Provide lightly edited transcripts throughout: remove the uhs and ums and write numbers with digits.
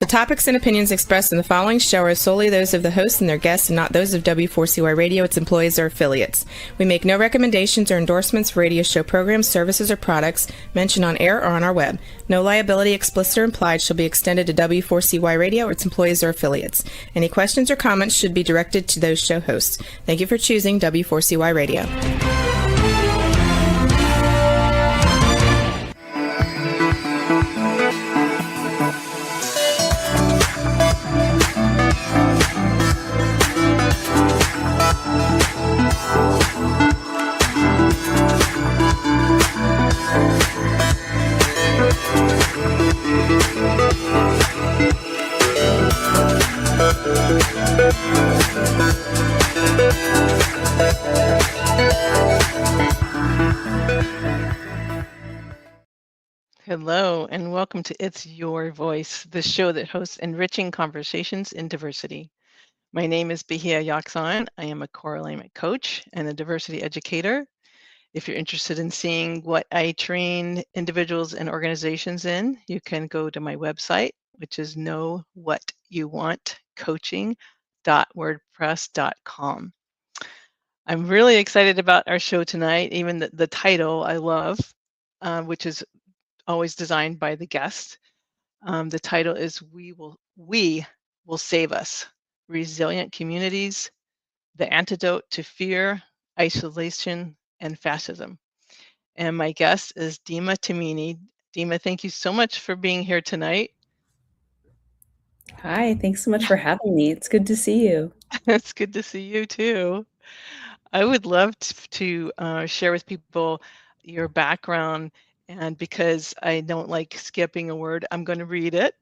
The topics and opinions expressed in the following show are solely those of the host and their guests and not those of W4CY Radio, its employees, or affiliates. We make no recommendations or endorsements for radio show programs, services, or products mentioned on air or on our web. No liability, explicit or implied, shall be extended to W4CY Radio or its employees or affiliates. Any questions or comments should be directed to those show hosts. Thank you for choosing W4CY Radio. Hello, and welcome to It's Your Voice, the show that hosts enriching conversations in diversity. My name is Bahia Yaksan. I am a core alignment coach and a diversity educator. If you're interested in seeing what I train individuals and organizations in, you can go to my website, which is knowwhatyouwantcoaching.wordpress.com. I'm really excited about our show tonight, even the title I love, which is always designed by the guest. The title is We Will Save Us, Resilient Communities, the Antidote to Fear, Isolation, and Fascism. And my guest is Deema Tamini. Deema, thank you so much for being here tonight. Hi, thanks so much for having me. It's good to see you. It's good to see you too. I would love to share with people your background, and because I don't like skipping a word, I'm going to read it.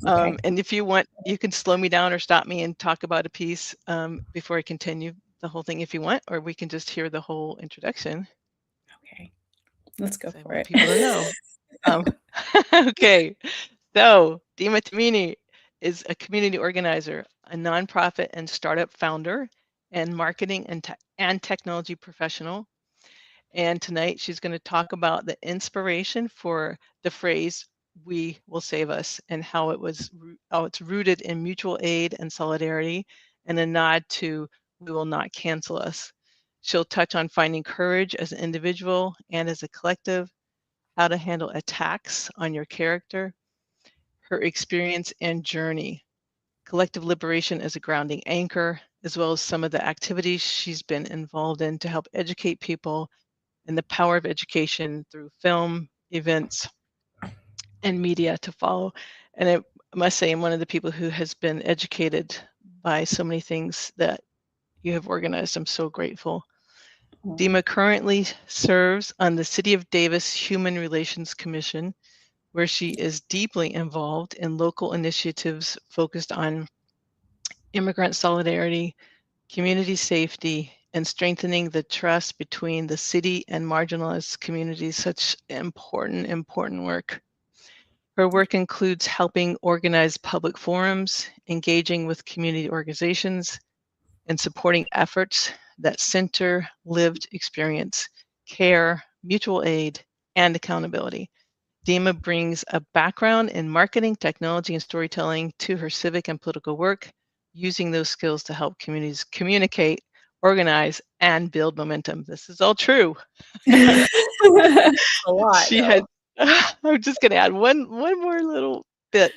Okay. And if you want, you can slow me down or stop me and talk about a piece before I continue the whole thing if you want, or we can just hear the whole introduction. Okay, let's go for it. People to know. Okay, so Deema Tamini is a community organizer, a nonprofit and startup founder, and marketing and technology professional. And tonight she's going to talk about the inspiration for the phrase "We will save us" and how it's rooted in mutual aid and solidarity, and a nod to "We will not cancel us." She'll touch on finding courage as an individual and as a collective, how to handle attacks on your character, her experience and journey, collective liberation as a grounding anchor, as well as some of the activities she's been involved in to help educate people, and the power of education through film, events, and media to follow. And I must say, I'm one of the people who has been educated by so many things that you have organized. I'm so grateful. Deema currently serves on the City of Davis Human Relations Commission, where she is deeply involved in local initiatives focused on immigrant solidarity, community safety, and strengthening the trust between the city and marginalized communities. Such important work. Her work includes helping organize public forums, engaging with community organizations, and supporting efforts that center lived experience, care, mutual aid, and accountability. Deema brings a background in marketing, technology, and storytelling to her civic and political work, using those skills to help communities communicate, organize, and build momentum. This is all true. A lot. She had. I'm just going to add one more little bit.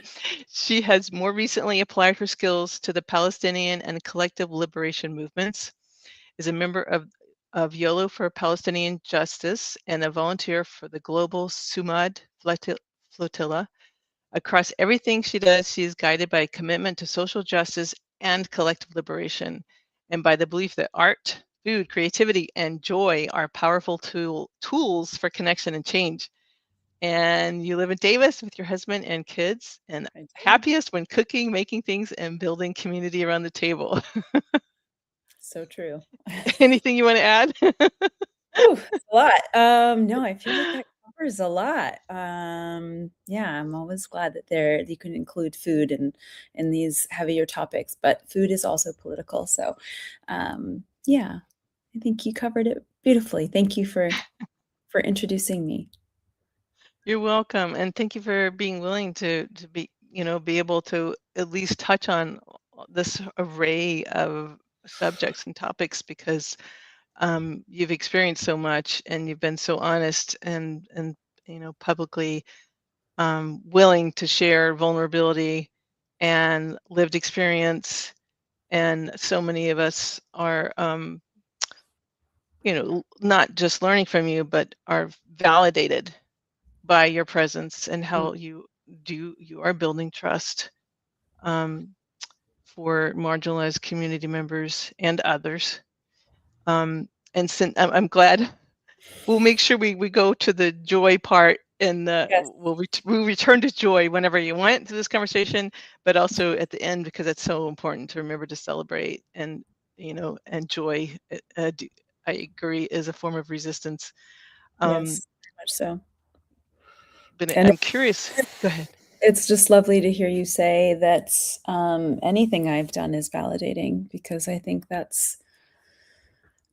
She has more recently applied her skills to the Palestinian and collective liberation movements, is a member of Yolo for Palestinian Justice, and a volunteer for the Global Sumud Flotilla. Across everything she does, she is guided by a commitment to social justice and collective liberation, and by the belief that art, food, creativity, and joy are powerful tools for connection and change. And you live in Davis with your husband and kids, and happiest when cooking, making things, and building community around the table. So true. Anything you want to add? Ooh, a lot. No, I feel like that covers a lot. Yeah, I'm always glad that you can include food in these heavier topics, but food is also political. So, yeah, I think you covered it beautifully. Thank you for introducing me. You're welcome, and thank you for being willing to be able to at least touch on this array of subjects and topics, because you've experienced so much and you've been so honest and publicly willing to share vulnerability and lived experience. And so many of us are not just learning from you, but are validated by your presence and how you are building trust for marginalized community members and others. And I'm glad. We'll make sure we go to the joy part, and Yes. we'll return to joy whenever you want to this conversation, but also at the end, because it's so important to remember to celebrate and joy. I agree, is a form of resistance. Yes, very much so. But And I'm curious. Go ahead. It's just lovely to hear you say that anything I've done is validating, because I think that's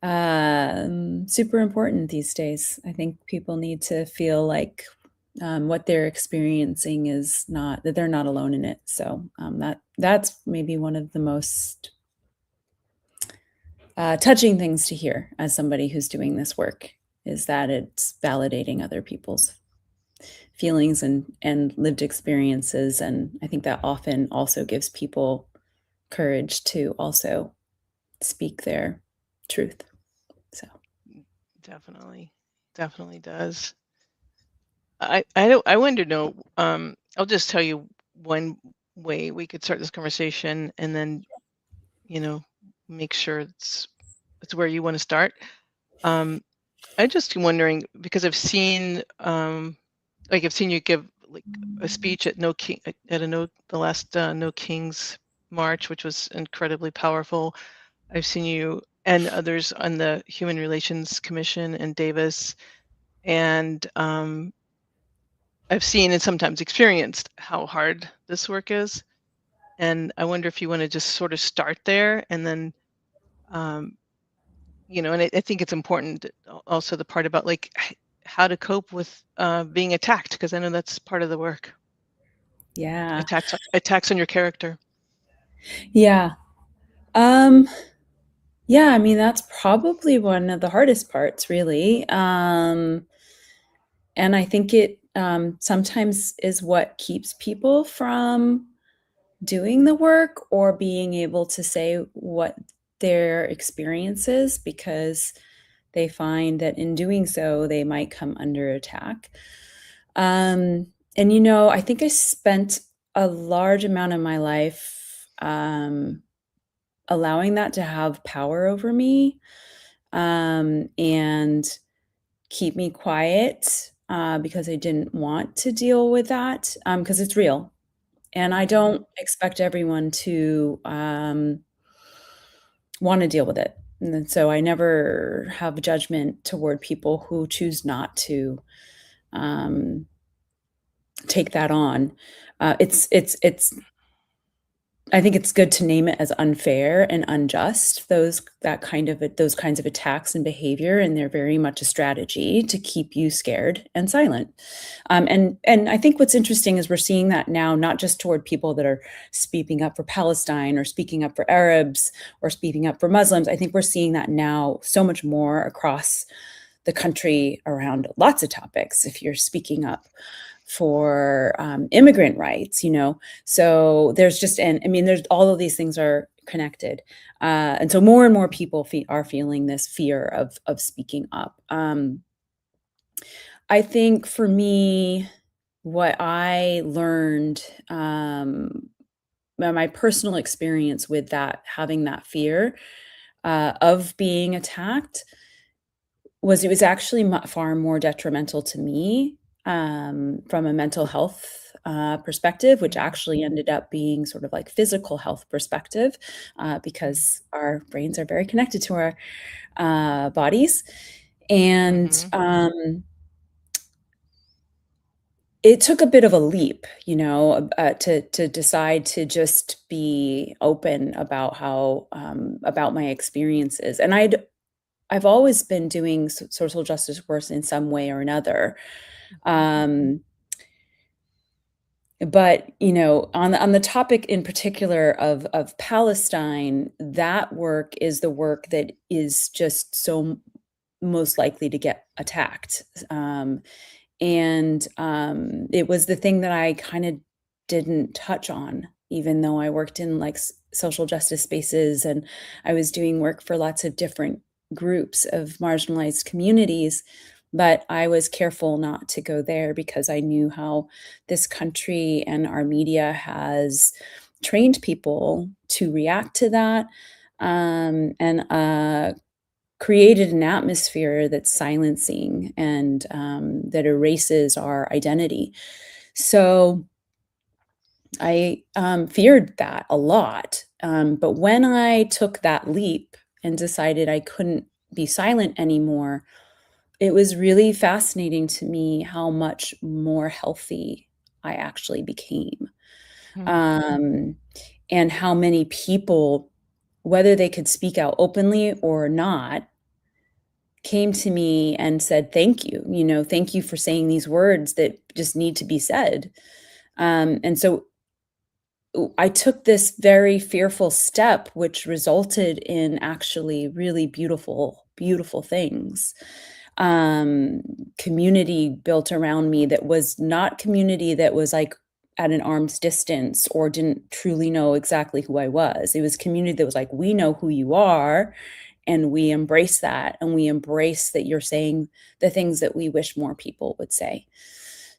super important these days. I think people need to feel like what they're experiencing is not, that they're not alone in it. So that's maybe one of the most touching things to hear as somebody who's doing this work, is that it's validating other people's feelings and lived experiences. And I think that often also gives people courage to also speak their truth. So definitely does. I wanted to know, I'll just tell you one way we could start this conversation, and then make sure it's where you want to start. I'm just wondering, because I've seen you give like a speech at the last No Kings March, which was incredibly powerful. I've seen you and others on the Human Relations Commission in Davis, and I've seen and sometimes experienced how hard this work is. And I wonder if you want to just sort of start there, and then and I think it's important also the part about like how to cope with being attacked, because I know that's part of the work. yeah. Attacks on your character. Yeah. Yeah, I mean, that's probably one of the hardest parts, really. And I think it sometimes is what keeps people from doing the work or being able to say what their experience is, because they find that in doing so, they might come under attack. And, I think I spent a large amount of my life allowing that to have power over me, and keep me quiet because I didn't want to deal with that, because it's real. And I don't expect everyone to want to deal with it. And so I never have judgment toward people who choose not to take that on. I think it's good to name it as unfair and unjust, those kinds of attacks and behavior, and they're very much a strategy to keep you scared and silent. And I think what's interesting is we're seeing that now, not just toward people that are speaking up for Palestine or speaking up for Arabs or speaking up for Muslims. I think we're seeing that now so much more across the country around lots of topics. If you're speaking up for immigrant rights, so there's there's all of these things are connected, and so more and more people are feeling this fear of speaking up. I think for me, what I learned, my personal experience with that, having that fear of being attacked, it was actually far more detrimental to me from a mental health perspective, which actually ended up being sort of like physical health perspective, because our brains are very connected to our bodies. And it took a bit of a leap, to decide to just be open about how about my experiences. And I've always been doing social justice work in some way or another. But, you know, on the topic in particular of Palestine, that work is the work that is just so most likely to get attacked. It was the thing that I kind of didn't touch on, even though I worked in like social justice spaces and I was doing work for lots of different groups of marginalized communities. But I was careful not to go there because I knew how this country and our media has trained people to react to that, and created an atmosphere that's silencing and that erases our identity. So I feared that a lot. But when I took that leap and decided I couldn't be silent anymore, it was really fascinating to me how much more healthy I actually became. Um, and how many people, whether they could speak out openly or not, came to me and said, "Thank you, you know, thank you for saying these words that just need to be said." And so I took this very fearful step, which resulted in actually really beautiful, beautiful things. Um, Community built around me that was not community that was like at an arm's distance or didn't truly know exactly who I was. It was community that was like, we know who you are, and we embrace that, and we embrace that you're saying the things that we wish more people would say.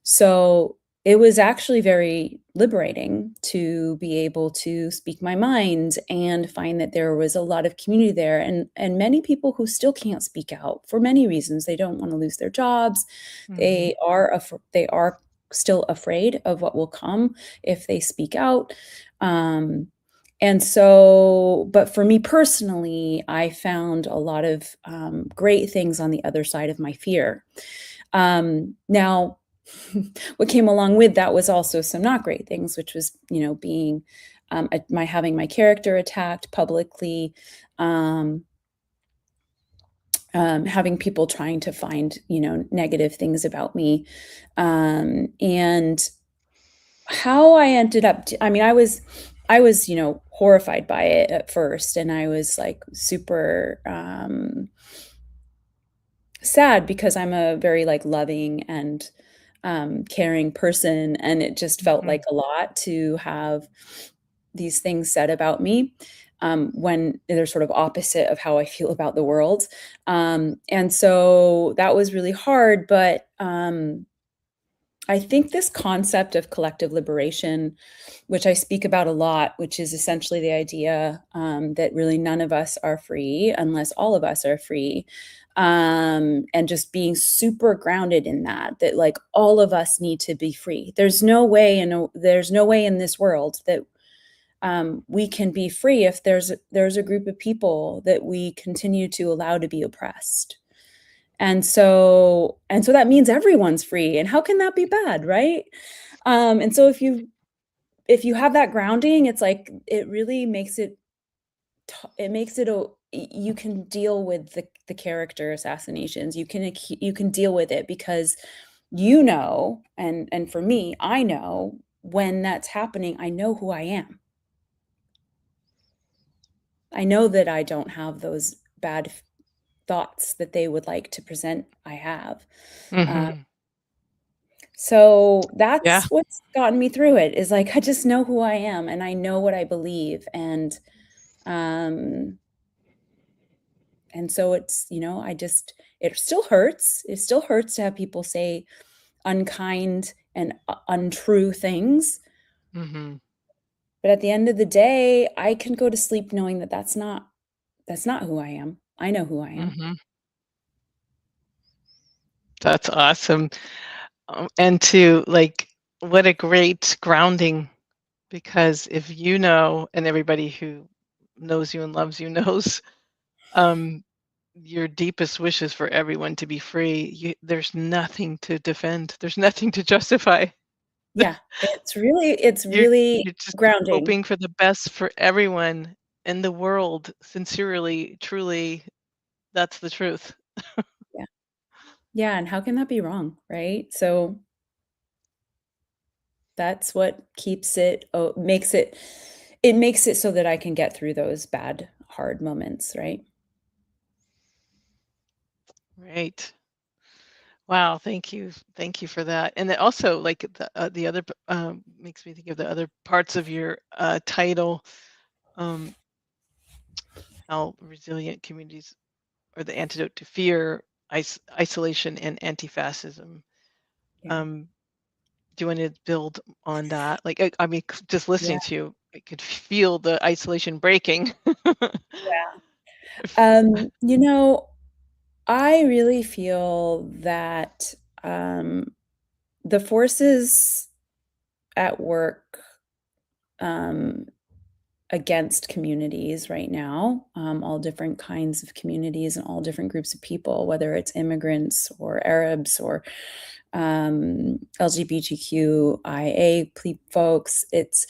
So it was actually very liberating to be able to speak my mind and find that there was a lot of community there, and many people who still can't speak out for many reasons. They don't want to lose their jobs. They are still afraid of what will come if they speak out. And so, but for me personally, I found a lot of great things on the other side of my fear. Now, what came along with that was also some not great things, which was, you know, being having my character attacked publicly, having people trying to find, you know, negative things about me, and how I ended up. I mean, I was, you know, horrified by it at first, and I was like super sad because I'm a very like loving and caring person, and it just felt like a lot to have these things said about me, when they're sort of opposite of how I feel about the world. And so that was really hard, but I think this concept of collective liberation, which I speak about a lot, which is essentially the idea that really none of us are free unless all of us are free. And just being super grounded in that, that like all of us need to be free. There's no way in this world that we can be free if there's a group of people that we continue to allow to be oppressed. And so that means everyone's free. And how can that be bad, right? And so if you have that grounding, it's like it really makes it you can deal with the character assassinations. You can deal with it because you know, and for me, I know when that's happening, I know who I am. I know that I don't have those bad thoughts that they would like to present I have. So Yeah. that's what's gotten me through it, is like I just know who I am and I know what I believe. And so it's, you know, it still hurts. It still hurts to have people say unkind and untrue things. But at the end of the day, I can go to sleep knowing that that's not who I am. I know who I am. That's awesome. And to like, what a great grounding, because if you know, and everybody who knows you and loves you knows, your deepest wish is for everyone to be free. There's nothing to defend. There's nothing to justify. Yeah, it's You're really you're just grounding. hoping for the best for everyone in the world, sincerely, truly. That's the truth. Yeah. Yeah, and how can that be wrong, right? So That's what keeps it, makes it so that I can get through those bad, hard moments, right? Right. Wow, thank you for that. And then also, like the other makes me think of the other parts of your title, how resilient communities are the antidote to fear, isolation, and anti-fascism. Yeah. Do you want to build on that? Like, I mean, just Yeah. listening to you, I could feel the isolation breaking. You know, I really feel that the forces at work against communities right now, all different kinds of communities and all different groups of people, whether it's immigrants or Arabs or LGBTQIA folks. It's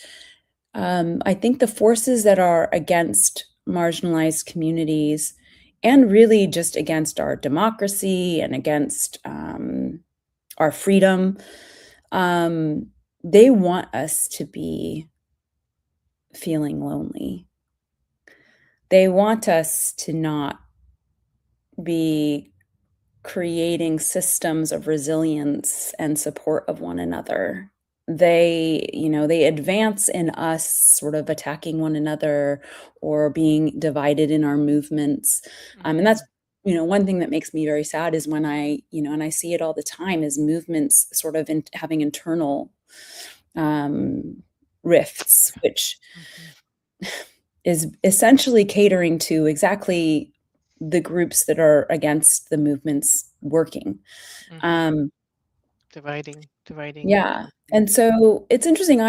I think the forces that are against marginalized communities and really just against our democracy and against our freedom, they want us to be feeling lonely. They want us to not be creating systems of resilience and support of one another. They advance in us sort of attacking one another or being divided in our movements. And that's, one thing that makes me very sad is when and I see it all the time, is movements sort of having internal rifts, which is essentially catering to exactly the groups that are against the movements working. Dividing. Yeah. And so it's interesting.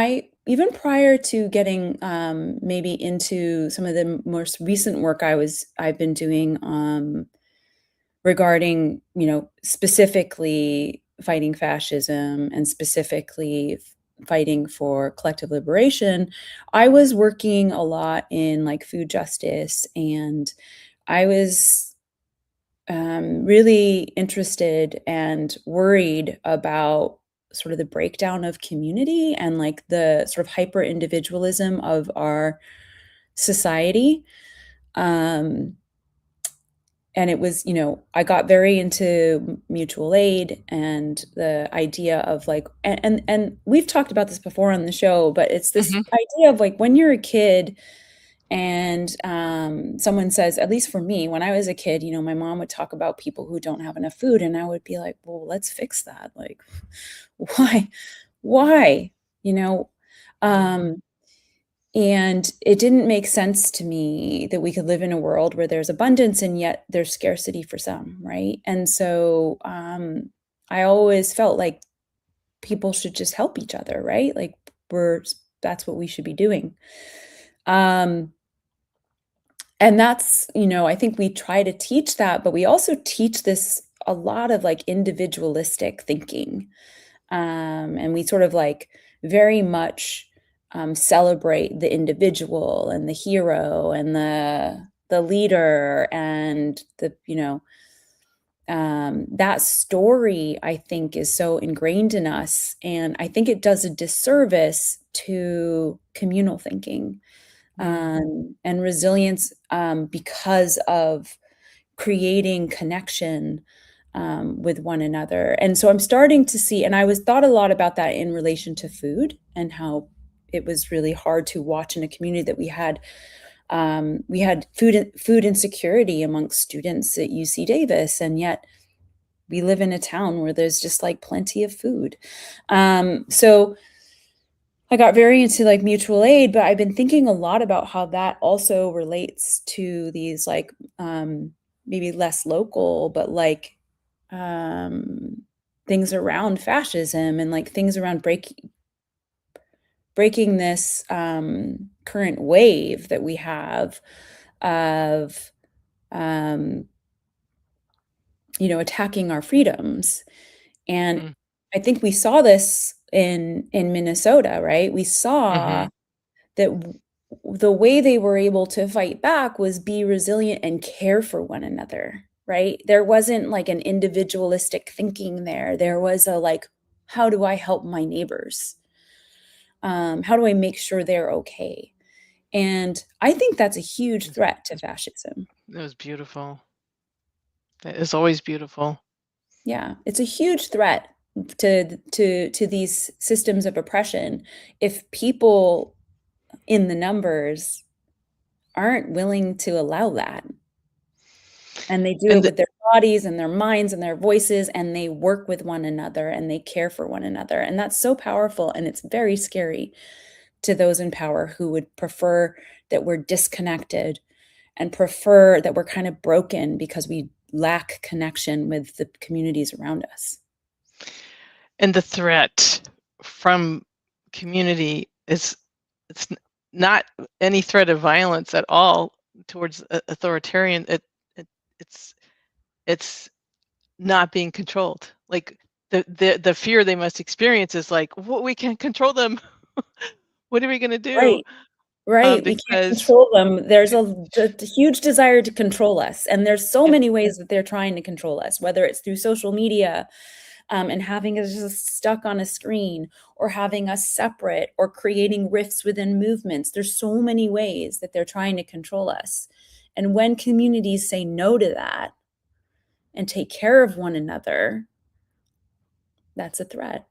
Even prior to getting maybe into some of the most recent work I've been doing regarding, specifically fighting fascism and specifically fighting for collective liberation, I was working a lot in like food justice, and I was really interested and worried about sort of the breakdown of community and like the sort of hyper individualism of our society. And it was, I got very into mutual aid and the idea of like, and we've talked about this before on the show, but it's this idea of like when you're a kid and someone says, at least for me, when I was a kid, my mom would talk about people who don't have enough food, and I would be like, well, let's fix that. Like, why, and it didn't make sense to me that we could live in a world where there's abundance and yet there's scarcity for some, right? And so I always felt like people should just help each other, right? Like that's what we should be doing. And that's, I think we try to teach that, but we also teach this a lot of like individualistic thinking. And we sort of like very much celebrate the individual and the hero and the leader and that story, I think, is so ingrained in us, and I think it does a disservice to communal thinking and resilience because of creating connection with one another. And so I'm starting to see, and I was thought a lot about that in relation to food and how it was really hard to watch in a community that we had food insecurity amongst students at UC Davis, and yet we live in a town where there's just like plenty of food. So I got very into like mutual aid, but I've been thinking a lot about how that also relates to these like maybe less local, but like things around fascism and like things around breaking this current wave that we have of attacking our freedoms. And I think we saw this in Minnesota, right? We saw that the way they were able to fight back was be resilient and care for one another, right? There wasn't like an individualistic thinking there. There was a like, how do I help my neighbors? How do I make sure they're okay? And I think that's a huge threat to fascism. That was beautiful. That is always beautiful. Yeah, it's a huge threat to these systems of oppression if people in the numbers aren't willing to allow that. And they do it with their bodies and their minds and their voices, and they work with one another and they care for one another. And that's so powerful, and it's very scary to those in power who would prefer that we're disconnected and prefer that we're kind of broken because we lack connection with the communities around us. And the threat from community it's not any threat of violence at all towards authoritarian. It's not being controlled. Like the fear they must experience is like, well, we can't control them. What are we going to do? Right. We can't control them. There's a huge desire to control us. And there's so many ways that they're trying to control us, whether it's through social media, and having us just stuck on a screen, or having us separate, or creating rifts within movements. There's so many ways that they're trying to control us. And when communities say no to that and take care of one another, that's a threat.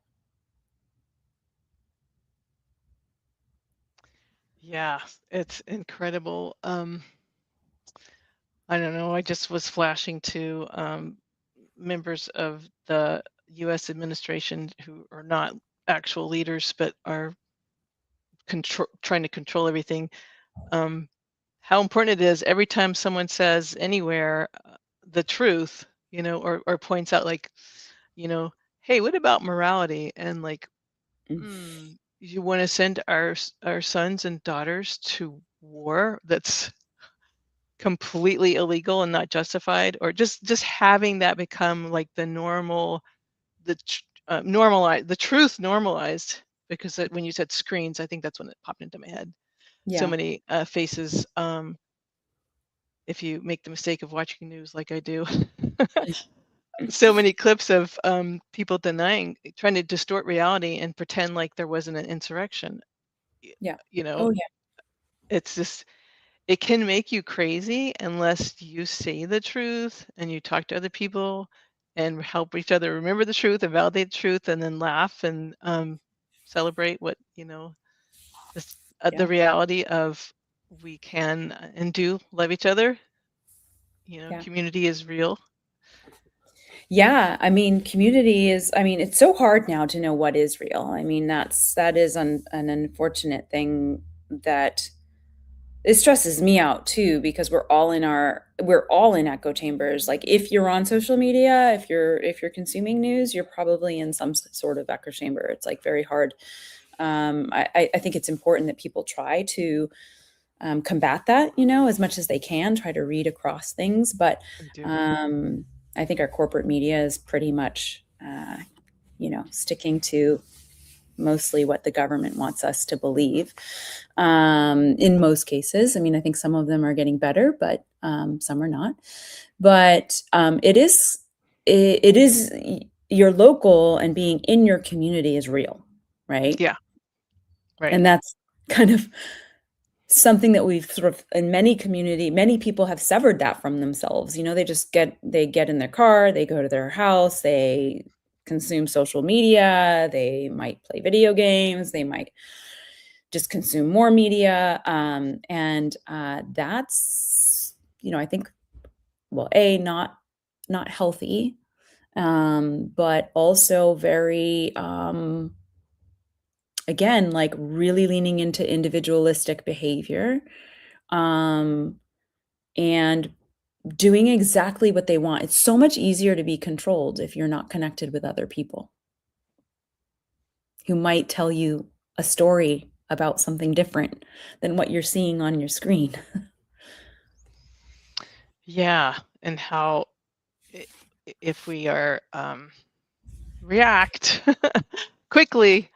Yeah, it's incredible. I don't know, I just was flashing to members of the US administration who are not actual leaders but are trying to control everything. How important it is every time someone says anywhere the truth, you know, or points out like, you know, hey, what about morality? And like, you want to send our sons and daughters to war that's completely illegal and not justified, or just having that become like the normal, normalized, the truth normalized, because when you said screens, I think that's when it popped into my head. So many faces. If you make the mistake of watching news like I do, so many clips of people denying, trying to distort reality and pretend like there wasn't an insurrection. Yeah. You know, Oh, yeah. It's just, it can make you crazy unless you say the truth and you talk to other people and help each other remember the truth and validate the truth, and then laugh and celebrate what, you know, this, the reality of we can and do love each other. You know, community is real. Yeah, I mean, community is, I mean, it's so hard now to know what is real. I mean, that is an unfortunate thing that it stresses me out too, because we're all in echo chambers. Like, if you're on social media, if you're consuming news, you're probably in some sort of echo chamber. It's like very hard. I think it's important that people try to combat that, you know, as much as they can, try to read across things. But I think our corporate media is pretty much, you know, sticking to mostly what the government wants us to believe. In most cases, I mean, I think some of them are getting better, but some are not. But it is your local, and being in your community is real, right? Yeah. Right. And that's kind of something that we've sort of, in many people have severed that from themselves. You know, they get in their car, they go to their house, they consume social media, they might play video games, they might just consume more media. And that's, you know, I think, well, not healthy, but also very, again, like really leaning into individualistic behavior, and doing exactly what they want. It's so much easier to be controlled if you're not connected with other people who might tell you a story about something different than what you're seeing on your screen. Yeah, and how if we are react quickly,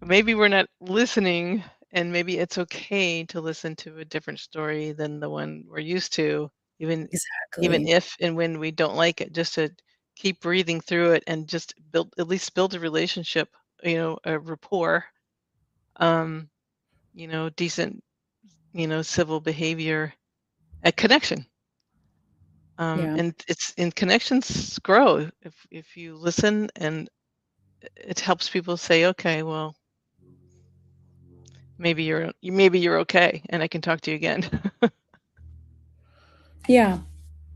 maybe we're not listening, and maybe it's okay to listen to a different story than the one we're used to, even if and when we don't like it, just to keep breathing through it and just at least build a relationship, you know, a rapport, decent, civil behavior, a connection. And it's in connections grow if you listen, and it helps people say, okay, well, maybe you're okay, and I can talk to you again.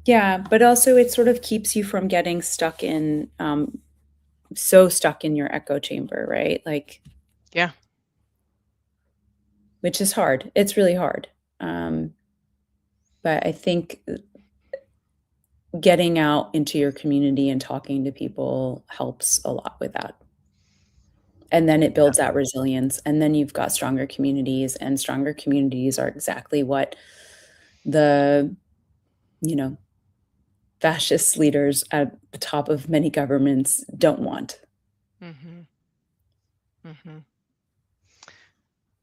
Yeah, but also it sort of keeps you from getting stuck in stuck in your echo chamber, right? Like, Yeah. Which is hard. It's really hard. But I think getting out into your community and talking to people helps a lot with that. And then it builds that resilience, and then you've got stronger communities, and stronger communities are exactly what the, fascist leaders at the top of many governments don't want.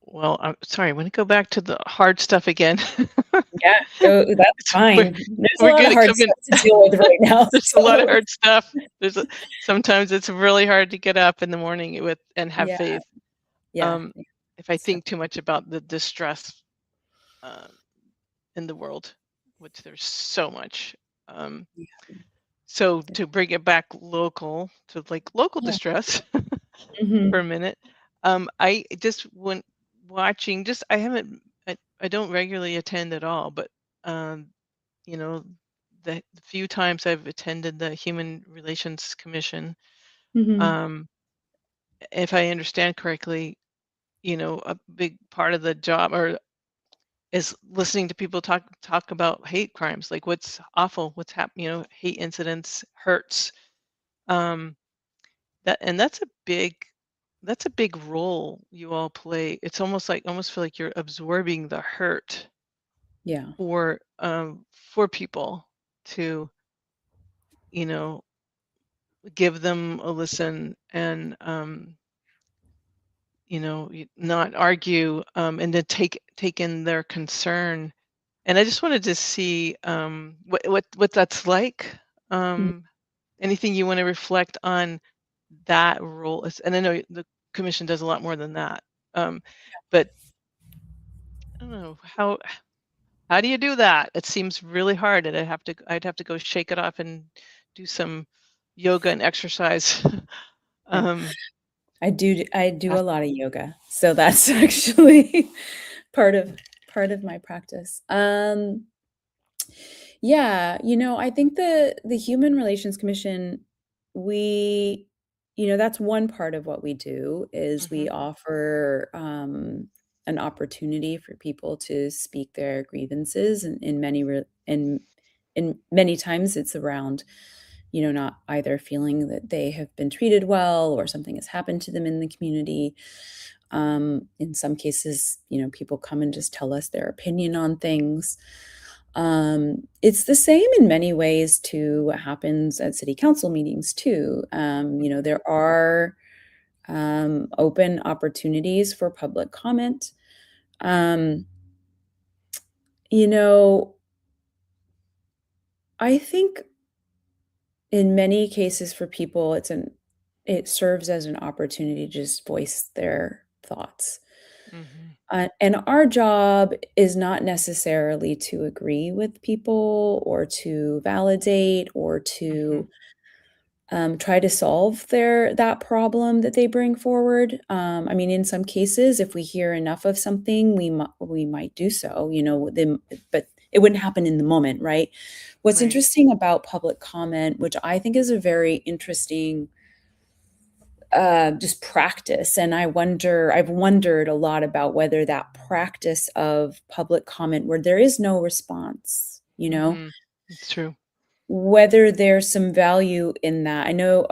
Well, I'm sorry, I want to go back to the hard stuff again. Yeah, that's fine. There's a lot of hard stuff to deal with right now. There's a lot of hard stuff. Sometimes it's really hard to get up in the morning and have faith. If I think too much about the distress in the world, which there's so much. So to bring it back local to local distress for a minute, I just went watching. I don't regularly attend at all, but the few times I've attended the Human Relations Commission, if I understand correctly, a big part of the job is listening to people talk about hate crimes, like what's awful, what's happening, hate incidents, hurts. That's a big role you all play. It's almost feel like you're absorbing the hurt. Yeah. For people to, give them a listen and not argue, and to take in their concern. And I just wanted to see what that's like. Anything you want to reflect on that role? And I know the commission does a lot more than that, but I don't know how do you do that? It seems really hard, and I'd have to go shake it off and do some yoga and exercise. I do a lot of yoga, so that's actually part of my practice. Yeah, I think the Human Relations Commission, that's one part of what we do is we offer an opportunity for people to speak their grievances, and in many times it's around not either feeling that they have been treated well or something has happened to them in the community. In some cases, people come and just tell us their opinion on things. It's the same in many ways to what happens at city council meetings too. There are open opportunities for public comment. I think in many cases for people, it serves as an opportunity to just voice their thoughts. And our job is not necessarily to agree with people or to validate or to try to solve that problem that they bring forward. I mean, in some cases, if we hear enough of something, we might do so, but it wouldn't happen in the moment, right? What's interesting about public comment, which I think is a very interesting just practice, and I've wondered a lot about whether that practice of public comment where there is no response, It's true. Whether there's some value in that. I know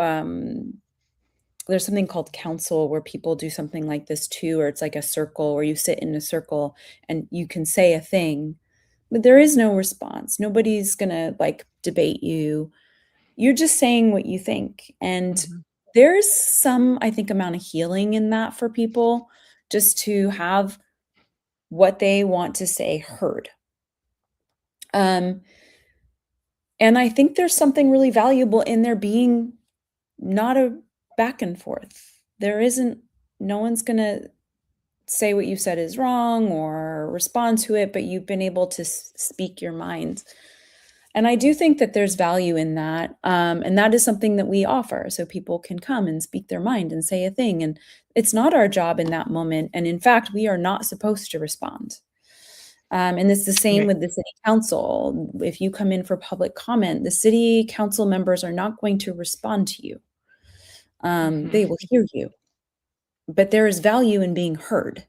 there's something called council where people do something like this too, or it's like a circle where you sit in a circle and you can say a thing, but there is no response. Nobody's gonna debate you. You're just saying what you think. And there's some, I think, amount of healing in that for people, just to have what they want to say heard. And I think there's something really valuable in there being not a back and forth. No one's going to say what you said is wrong or respond to it, but you've been able to speak your mind. And I do think that there's value in that. And that is something that we offer. So people can come and speak their mind and say a thing. And it's not our job in that moment. And in fact, we are not supposed to respond. And it's the same with the city council. If you come in for public comment, the city council members are not going to respond to you. They will hear you. But there is value in being heard.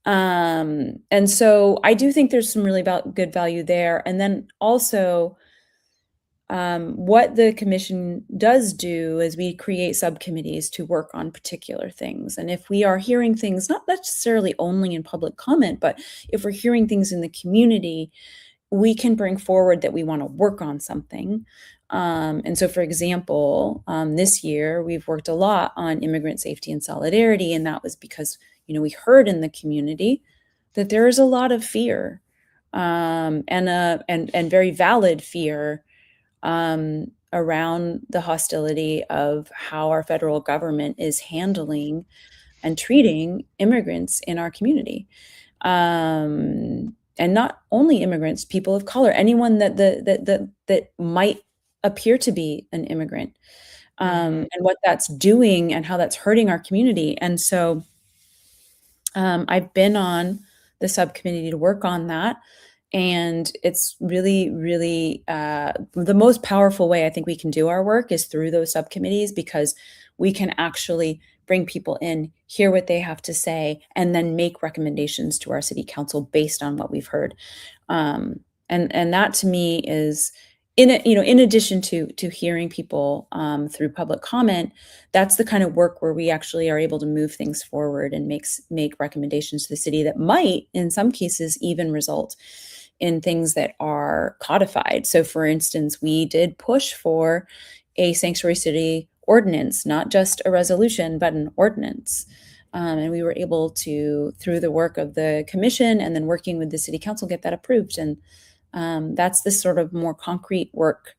And so I do think there's some really good value there. And then also, what the commission does do is we create subcommittees to work on particular things. And if we are hearing things, not necessarily only in public comment, but if we're hearing things in the community, we can bring forward that we want to work on something. And so, for example, this year, we've worked a lot on immigrant safety and solidarity. And that was because, we heard in the community that there is a lot of fear, and very valid fear, around the hostility of how our federal government is handling and treating immigrants in our community. And not only immigrants, people of color, anyone that might appear to be an immigrant, and what that's doing and how that's hurting our community. And so I've been on the subcommittee to work on that. And it's really, really the most powerful way I think we can do our work is through those subcommittees, because we can actually bring people in, hear what they have to say, and then make recommendations to our city council based on what we've heard. And that to me is, in addition to hearing people through public comment, that's the kind of work where we actually are able to move things forward and make recommendations to the city that might, in some cases, even result in things that are codified. So, for instance, we did push for a sanctuary city ordinance, not just a resolution, but an ordinance. And we were able to, through the work of the commission and then working with the city council, get that approved. And that's this sort of more concrete work.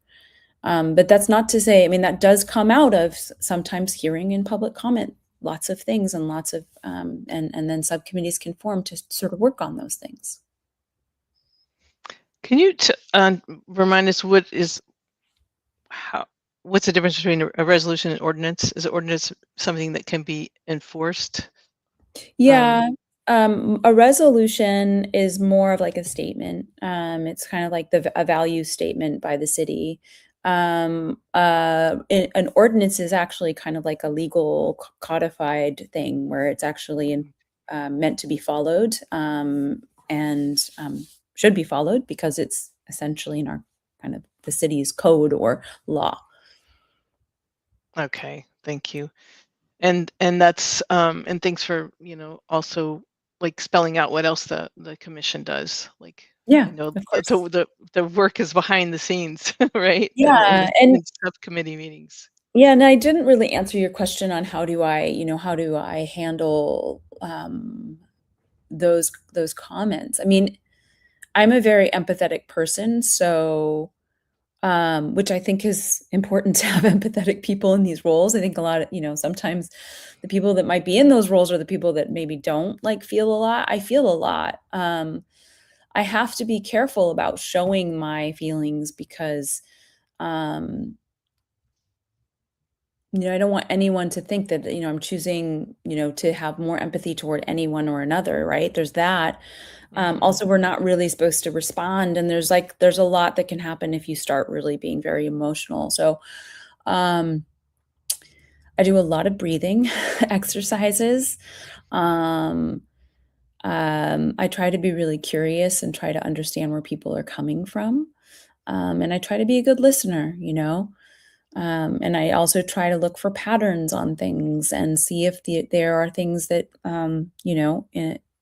But that's not to say, that does come out of sometimes hearing in public comment lots of things and lots of, and then subcommittees can form to sort of work on those things. Can you remind us what's the difference between a resolution and ordinance? Is an ordinance something that can be enforced? Yeah. A resolution is more of like a statement. It's kind of like a value statement by the city. An ordinance is actually kind of like a legal codified thing where it's actually meant to be followed, and should be followed because it's essentially in our kind of the city's code or law. Okay, thank you. And that's and thanks for also like spelling out what else the commission does. Like, yeah, of course. The work is behind the scenes, right? Yeah, and subcommittee meetings. Yeah, and I didn't really answer your question on how do I handle those comments. I'm a very empathetic person, so which I think is important to have empathetic people in these roles. I think a lot of, sometimes the people that might be in those roles are the people that maybe don't feel a lot. I feel a lot. I have to be careful about showing my feelings because, I don't want anyone to think that, I'm choosing, to have more empathy toward anyone or another, right? There's that. Also, we're not really supposed to respond. And there's a lot that can happen if you start really being very emotional. So I do a lot of breathing exercises. I try to be really curious and try to understand where people are coming from. And I try to be a good listener, and I also try to look for patterns on things and see if there are things that,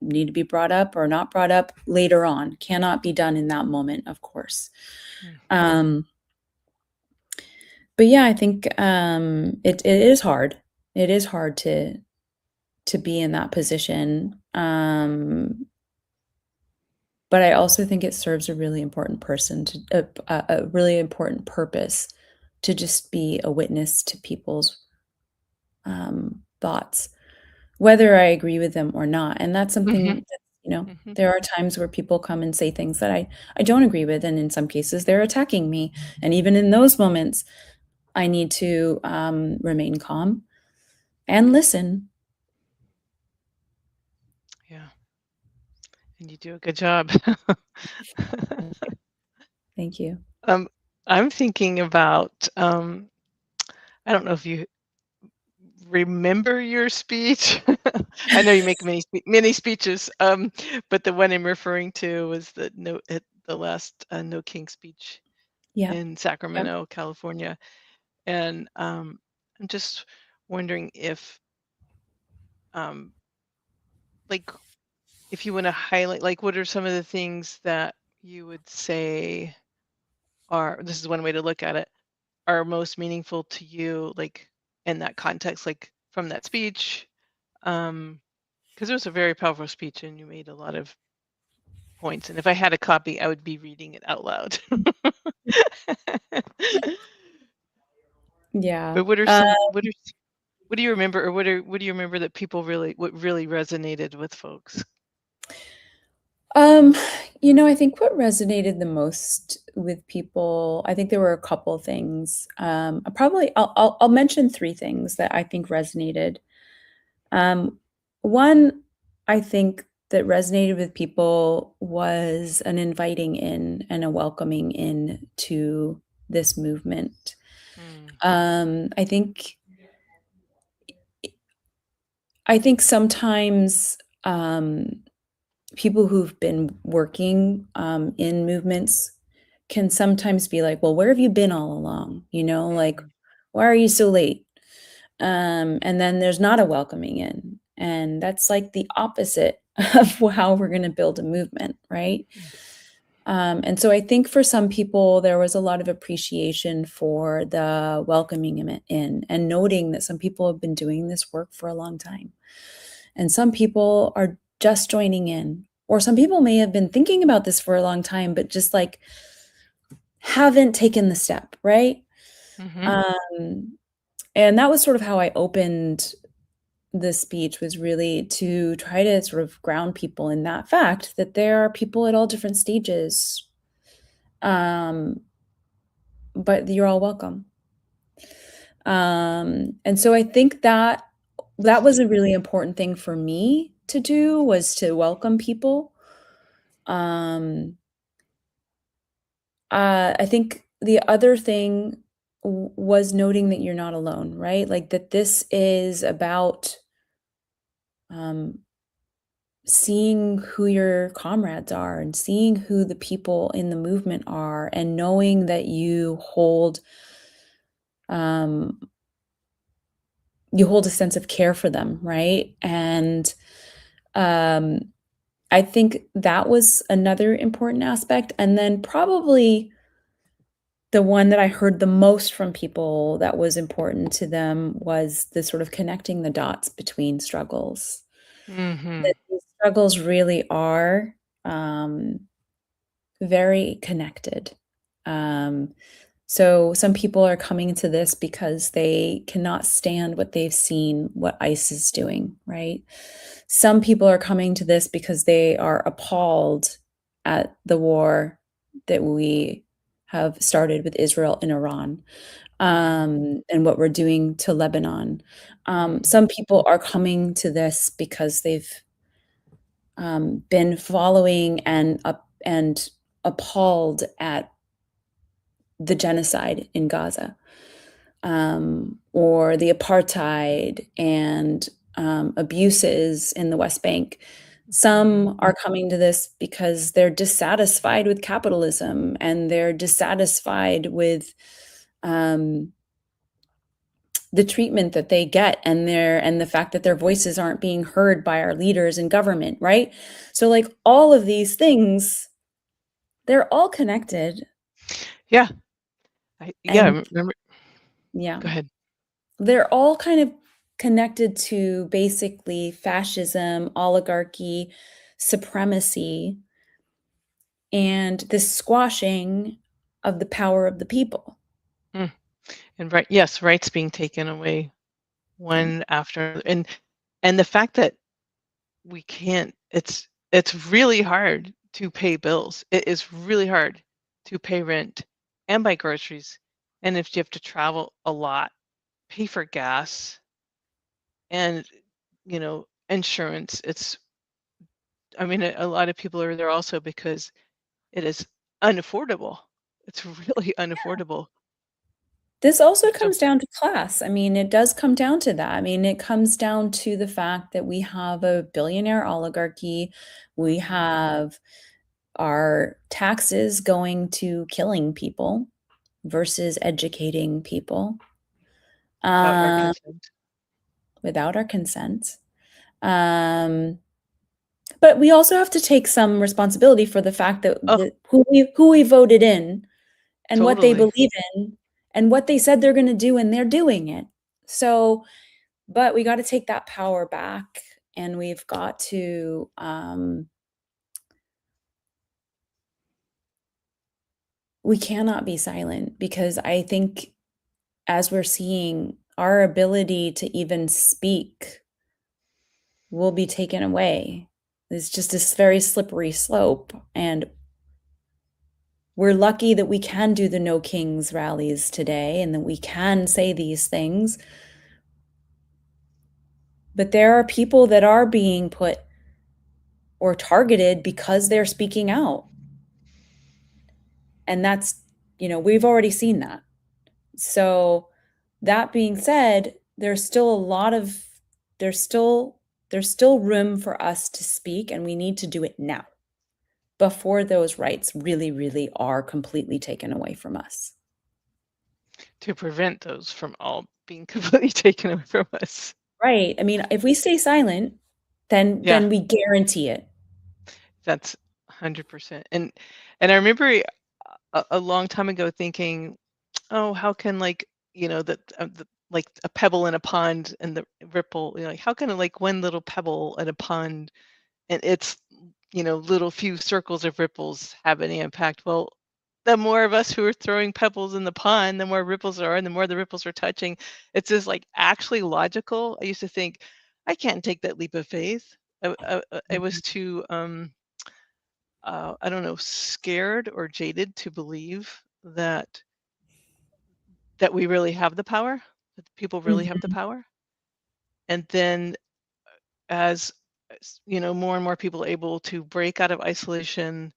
need to be brought up or not brought up later on. Cannot be done in that moment, of course. But yeah, I think it is hard. It is hard to be in that position. But I also think it serves a really important a really important purpose to just be a witness to people's thoughts, whether I agree with them or not. And that's something Mm-hmm. that, you know, Mm-hmm. there are times where people come and say things that I don't agree with, and in some cases they're attacking me. And even in those moments, I need to remain calm and listen. Yeah. And you do a good job. Thank you. I'm thinking about, I don't know if you remember your speech. I know you make many speeches, but the one I'm referring to was the last No King speech Yeah. in Sacramento, California, and I'm just wondering if, like, if you want to highlight, like, what are some of the things that you would say are, this is one way to look at it, are most meaningful to you, like in that context, like from that speech, because it was a very powerful speech and you made a lot of points. And if I had a copy, I would be reading it out loud. Yeah. But what are some, what do you remember, or what do you remember that people what really resonated with folks? You know, I think what resonated the most with people, I think there were a couple things. I'll mention three things that I think resonated. One, I think that resonated with people was an inviting in and a welcoming in to this movement. I think sometimes people who've been working in movements can sometimes be like, well, where have you been all along? You know, like, why are you so late? And then there's not a welcoming in. And that's like the opposite of how we're going to build a movement, right? And so I think for some people, there was a lot of appreciation for the welcoming in and noting that some people have been doing this work for a long time. And some people are just joining in, or some people may have been thinking about this for a long time, but just like haven't taken the step, right? And that was sort of how I opened the speech, was really to try to sort of ground people in that fact that there are people at all different stages, but you're all welcome. And so I think that was a really important thing for me to do, was to welcome people. I think the other thing was noting that you're not alone, right? Like that this is about seeing who your comrades are and seeing who the people in the movement are, and knowing that you hold a sense of care for them, right? And I think that was another important aspect. And then probably the one that I heard the most from people that was important to them was the sort of connecting the dots between struggles. That these struggles really are very connected. So some people are coming to this because they cannot stand what they've seen, what ICE is doing, right? Some people are coming to this because they are appalled at the war that we have started with Israel and Iran, and what we're doing to Lebanon. Some people are coming to this because they've been following and appalled at the genocide in Gaza, or the apartheid and abuses in the West Bank. Some are coming to this because they're dissatisfied with capitalism, and they're dissatisfied with the treatment that they get, and the fact that their voices aren't being heard by our leaders in government, right? So like all of these things, they're all connected. Yeah. I remember. Yeah. Go ahead. They're all kind of connected to basically fascism, oligarchy, supremacy, and this squashing of the power of the people. And rights being taken away one after, and And the fact that we can't, it's really hard to pay bills. It is really hard to pay rent and buy groceries. And if you have to travel a lot, pay for gas and, you know, insurance, I mean, a lot of people are there also because it is unaffordable. It's really unaffordable. This also So, comes down to class. I mean, it does come down to that. I mean, it comes down to the fact that we have a billionaire oligarchy. We have our taxes going to killing people versus educating people without our consent. without our consent. But we also have to take some responsibility for the fact that Oh, who we voted in and what they totally. believe in and what they said they're going to do, and they're doing it. So, but we got to take that power back, and we've got to we cannot be silent, because I think, as we're seeing, our ability to even speak will be taken away. It's just this very slippery slope, and we're lucky that we can do the No Kings rallies today and that we can say these things. But there are people that are being put or targeted because they're speaking out. And that's, we've already seen that. So that being said, there's still room for us to speak, and we need to do it now before those rights really, really are completely taken away from us. To prevent those from all being completely taken away from us. Right. I mean, if we stay silent, then we guarantee it. That's 100%. And I remember a long time ago thinking, oh, how can, like, the like a pebble in a pond and the ripple, like how can like one little pebble in a pond and its little few circles of ripples have any impact? Well, the more of us who are throwing pebbles in the pond, the more ripples there are, and the more the ripples are touching. It's just like actually logical. I used to think, I can't take that leap of faith. I was too I don't know, scared or jaded to believe that we really have the power, that people really have the power. And then as more and more people are able to break out of isolation,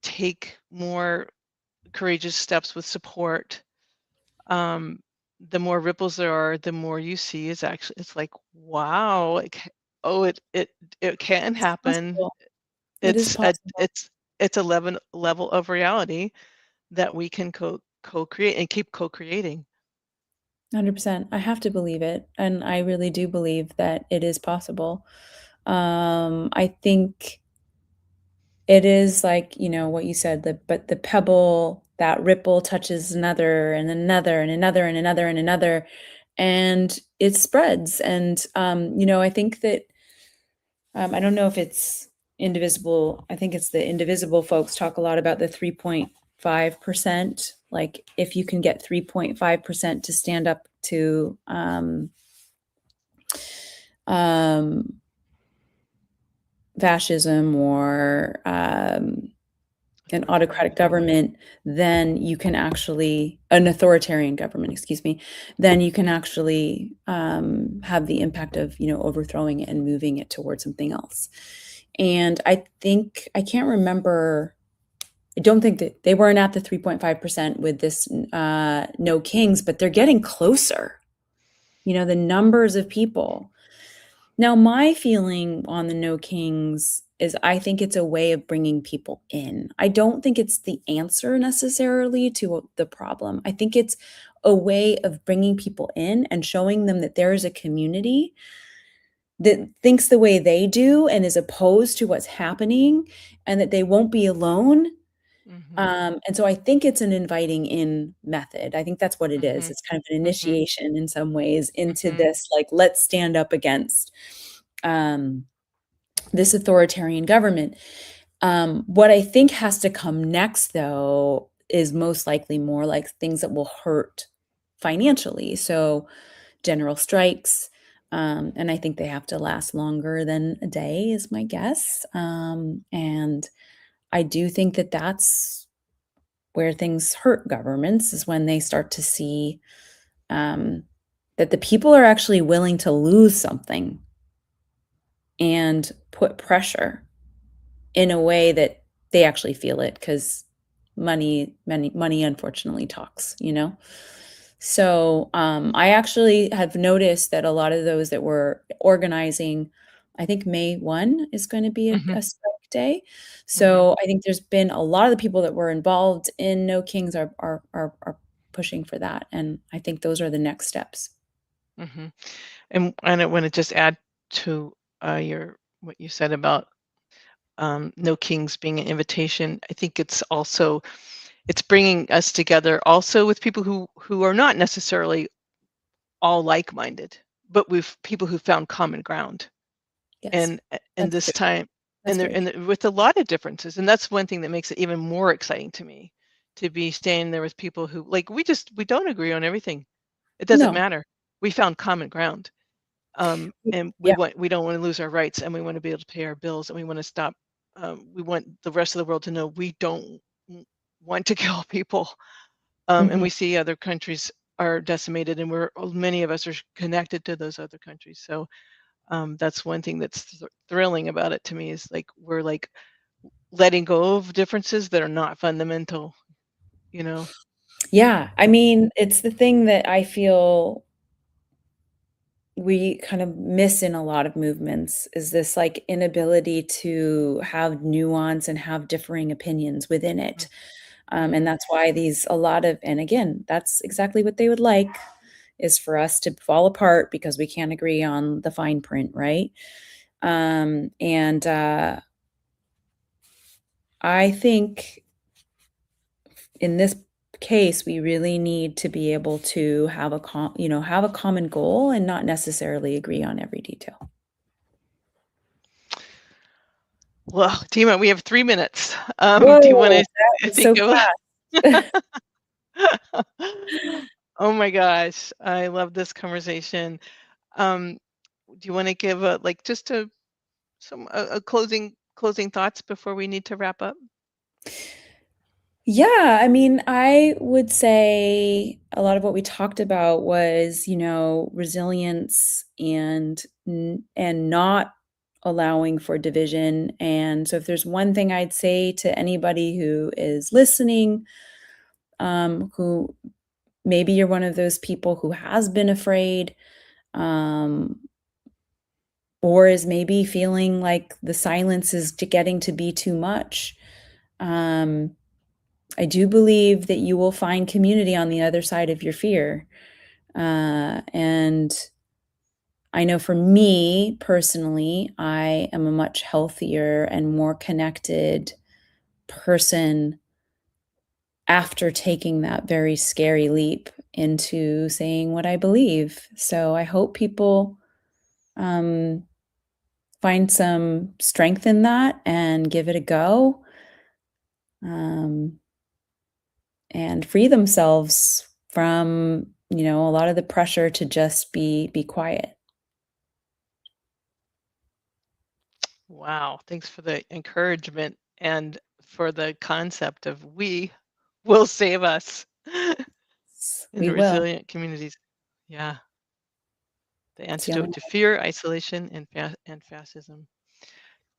take more courageous steps with support, the more ripples there are, the more you see is actually, it's like, wow, it can happen. It is possible. It's a level of reality that we can co-create and keep co-creating. 100%. I have to believe it, and I really do believe that it is possible. I think it is like, what you said, but the pebble, that ripple touches another and another and another and another and another, and it spreads. And I think that I don't know if it's indivisible. I think it's the indivisible folks talk a lot about the 3.5%. Like, if you can get 3.5% to stand up to fascism or an autocratic government, then you can actually, an authoritarian government, excuse me, then you can actually have the impact of, overthrowing it and moving it towards something else. And I think, I can't remember, I don't think that they weren't at the 3.5% with this No Kings, but they're getting closer, the numbers of people. Now, my feeling on the No Kings is, I think it's a way of bringing people in. I don't think it's the answer necessarily to the problem. I think it's a way of bringing people in and showing them that there is a community that thinks the way they do and is opposed to what's happening, and that they won't be alone. And so I think it's an inviting in method. I think that's what it is. It's kind of an initiation in some ways into this, like, let's stand up against this authoritarian government. What I think has to come next, though, is most likely more like things that will hurt financially. So general strikes, And I think they have to last longer than a day is my guess. And I do think that that's where things hurt governments, is when they start to see that the people are actually willing to lose something and put pressure in a way that they actually feel it, because money unfortunately talks, you know? So I actually have noticed that a lot of those that were organizing, I think May 1 is going to be a strike day. So I think there's been a lot of the people that were involved in No Kings are pushing for that. And I think those are the next steps. And I want to just add to what you said about No Kings being an invitation. I think it's bringing us together also with people who are not necessarily all like-minded, but with people who found common ground. Yes. And this time, and with a lot of differences. And that's one thing that makes it even more exciting to me, to be staying there with people who, like, we don't agree on everything. It doesn't matter. We found common ground. And we don't want to lose our rights, and we want to be able to pay our bills, and we want to stop. We want the rest of the world to know we don't want to kill people. And we see other countries are decimated, and many of us are connected to those other countries. So that's one thing that's thrilling about it to me, is like we're like letting go of differences that are not fundamental, you know? Yeah. I mean, it's the thing that I feel we kind of miss in a lot of movements, is this like inability to have nuance and have differing opinions within it. And that's why and again, that's exactly what they would like, is for us to fall apart because we can't agree on the fine print, right? I think in this case, we really need to be able to have a common goal and not necessarily agree on every detail. Well, Deema, we have 3 minutes. Whoa, do you want to think so fast. Oh my gosh, I love this conversation. Do you want to give some closing thoughts before we need to wrap up? Yeah, I mean, I would say a lot of what we talked about was, resilience and not allowing for division. And so if there's one thing I'd say to anybody who is listening, who maybe you're one of those people who has been afraid, or is maybe feeling like the silence is getting to be too much. I do believe that you will find community on the other side of your fear. And I know for me personally, I am a much healthier and more connected person after taking that very scary leap into saying what I believe. So I hope people find some strength in that and give it a go. And free themselves from, a lot of the pressure to just be quiet. Wow, thanks for the encouragement and for the concept of we will save us in resilient communities. Yeah. The antidote to fear, isolation, and fascism.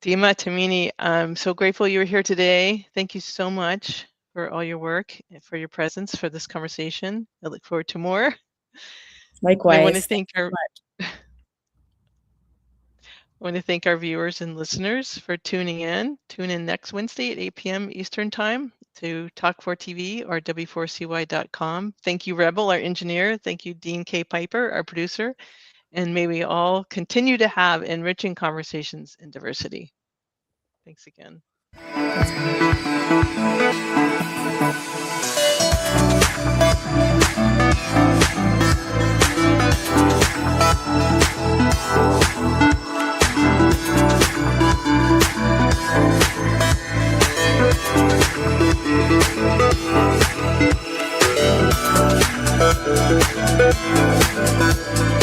Deema Tamini, I'm so grateful you were here today. Thank you so much for all your work and for your presence for this conversation. I look forward to more. Likewise. I want to thank our viewers and listeners for tuning in. Tune in next Wednesday at 8 p.m. Eastern Time to Talk4TV or W4CY.com. Thank you, Rebel, our engineer. Thank you, Dean K. Piper, our producer. And may we all continue to have enriching conversations in diversity. Thanks again. Thank you.